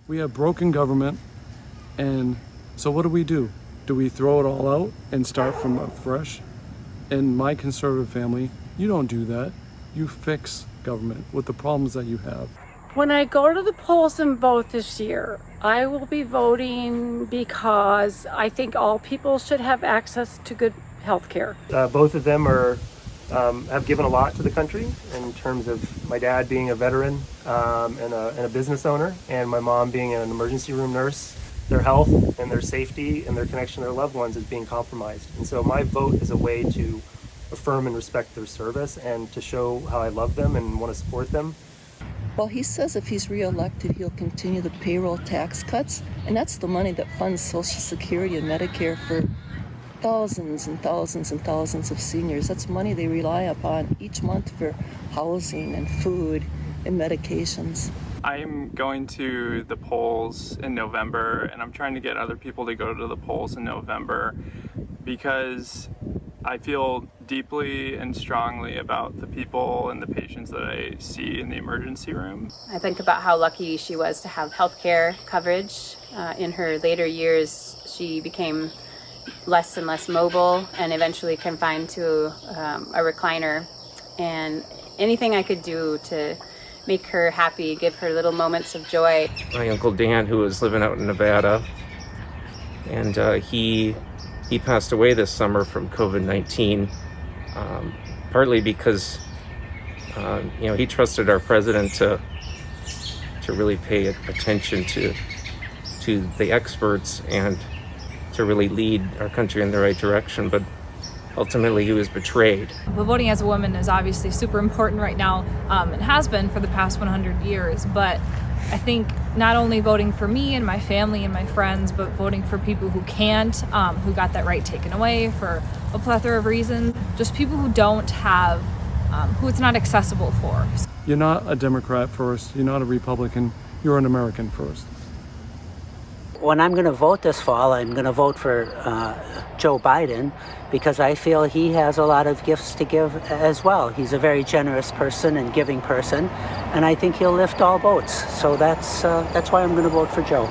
We have broken government, and so what do? Do we throw it all out and start from fresh? In my conservative family, you don't do that. You fix government with the problems that you have. When I go to the polls and vote this year, I will be voting because I think all people should have access to good health care. Both of them have given a lot to the country in terms of my dad being a veteran and a business owner, and my mom being an emergency room nurse. Their health and their safety and their connection to their loved ones is being compromised. And so my vote is a way to affirm and respect their service and to show how I love them and want to support them. Well, he says if he's reelected, he'll continue the payroll tax cuts, and that's the money that funds Social Security and Medicare for thousands and thousands and thousands of seniors. That's money they rely upon each month for housing and food and medications. I'm going to the polls in November, and I'm trying to get other people to go to the polls in November because I feel deeply and strongly about the people and the patients that I see in the emergency room. I think about how lucky she was to have health care coverage. In her later years, she became less and less mobile and eventually confined to a recliner. And anything I could do to make her happy, give her little moments of joy. My Uncle Dan, who was living out in Nevada, and he passed away this summer from COVID-19, partly because he trusted our president to really pay attention to the experts and to really lead our country in the right direction, but ultimately he was betrayed. Well, voting as a woman is obviously super important right now, and has been for the past 100 years, but I think not only voting for me and my family and my friends, but voting for people who can't, who got that right taken away for a plethora of reasons, just people who don't have, who it's not accessible for. You're not a Democrat first, you're not a Republican, you're an American first. When I'm going to vote this fall, I'm going to vote for Joe Biden because I feel he has a lot of gifts to give as well. He's a very generous person and giving person, and I think he'll lift all boats. So that's why I'm going to vote for Joe.